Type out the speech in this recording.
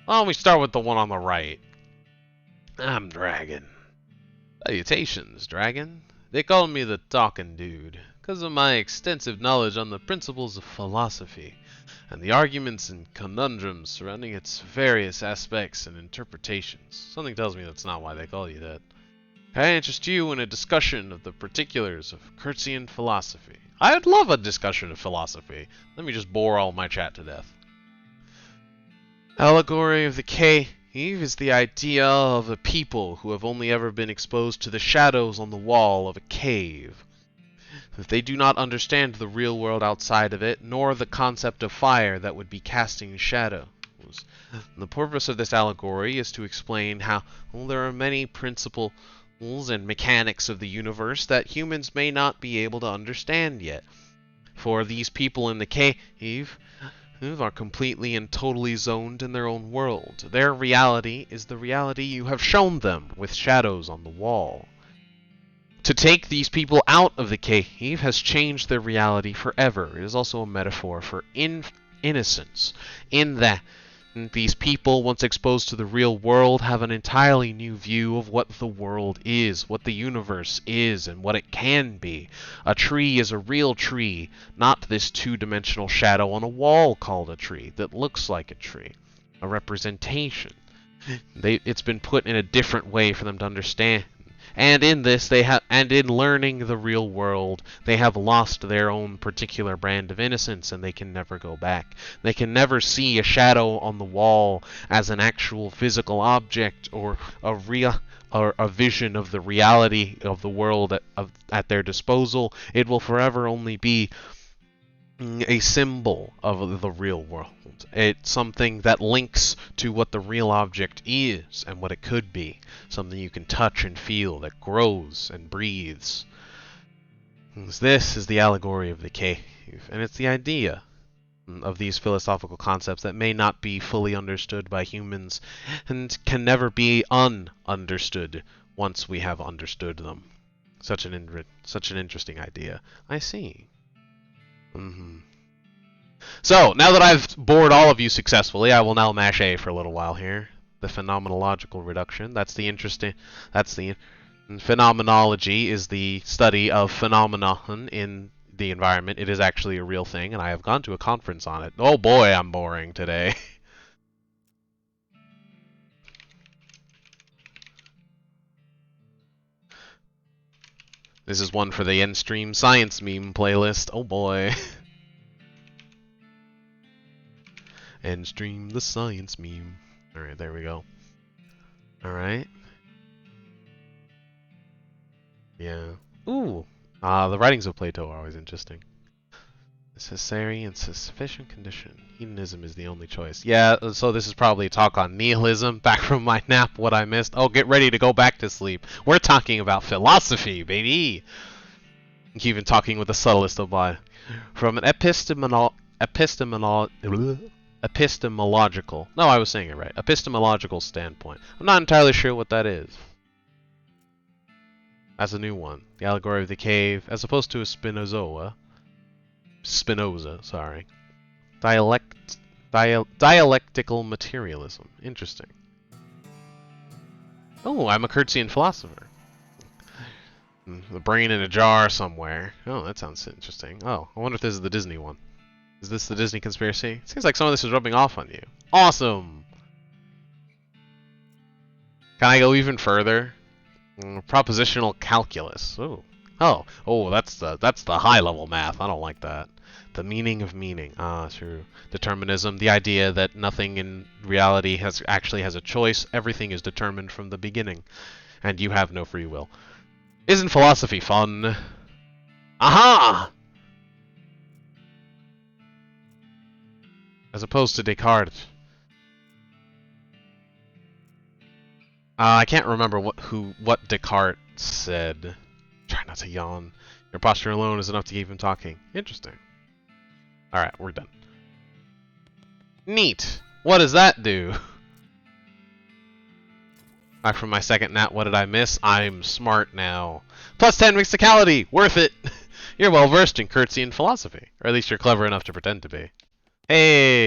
Why don't we start with the one on the right? I'm Dragon. Salutations, Dragon. They call me the Talking Dude, because of my extensive knowledge on the principles of philosophy, and the arguments and conundrums surrounding its various aspects and interpretations. Something tells me that's not why they call you that. Can I interest you in a discussion of the particulars of Kurtzian philosophy? I'd love a discussion of philosophy. Let me just bore all my chat to death. Allegory of the cave is the idea of a people who have only ever been exposed to the shadows on the wall of a cave. If they do not understand the real world outside of it, nor the concept of fire that would be casting shadows. The purpose of this allegory is to explain how there are many principles and mechanics of the universe that humans may not be able to understand yet. For these people in the cave are completely and totally zoned in their own world. Their reality is the reality you have shown them, with shadows on the wall. To take these people out of the cave has changed their reality forever. It is also a metaphor for innocence, in that these people, once exposed to the real world, have an entirely new view of what the world is, what the universe is, and what it can be. A tree is a real tree, not this two-dimensional shadow on a wall called a tree that looks like a tree. A representation. It's been put in a different way for them to understand. And in this, and in learning the real world, they have lost their own particular brand of innocence, and they can never go back. They can never see a shadow on the wall as an actual physical object or a vision of the reality of the world at their disposal. It will forever only be a symbol of the real world. It's something that links to what the real object is and what it could be. Something you can touch and feel, that grows and breathes. This is the allegory of the cave, and it's the idea of these philosophical concepts that may not be fully understood by humans and can never be ununderstood once we have understood them. Such an interesting idea. I see. So, now that I've bored all of you successfully, I will now mash A for a little while here. The phenomenological reduction. Phenomenology is the study of phenomenon in the environment. It is actually a real thing, and I have gone to a conference on it. Oh boy, I'm boring today. This is one for the Endstream Science Meme playlist. Oh boy. Endstream the Science Meme. Alright, there we go. Alright. Yeah. Ooh. The writings of Plato are always interesting. Necessary and sufficient condition. Hedonism is the only choice. Yeah, so this is probably a talk on nihilism. Back from my nap, what I missed. Oh, get ready to go back to sleep. We're talking about philosophy, baby! Even talking with the subtlest of mind. From an epistemological... No, I was saying it right. Epistemological standpoint. I'm not entirely sure what that is. That's a new one. The allegory of the cave, as opposed to a Spinoza, sorry. Dialectical materialism. Interesting. Oh, I'm a Kurtzian philosopher. The brain in a jar somewhere. Oh, that sounds interesting. Oh, I wonder if this is the Disney one. Is this the Disney conspiracy? Seems like some of this is rubbing off on you. Awesome! Can I go even further? Propositional calculus. Ooh. Oh, that's the high-level math. I don't like that. The meaning of meaning. Ah, true. Determinism, the idea that nothing in reality actually has a choice. Everything is determined from the beginning, and you have no free will. Isn't philosophy fun? Aha! As opposed to Descartes. I can't remember what Descartes said. Try not to yawn. Your posture alone is enough to keep him talking. Interesting. Alright, we're done. Neat! What does that do? Back from my second nap, what did I miss? I'm smart now. Plus 10 mixicality! Worth it! You're well versed in Kurtzian philosophy. Or at least you're clever enough to pretend to be. Hey!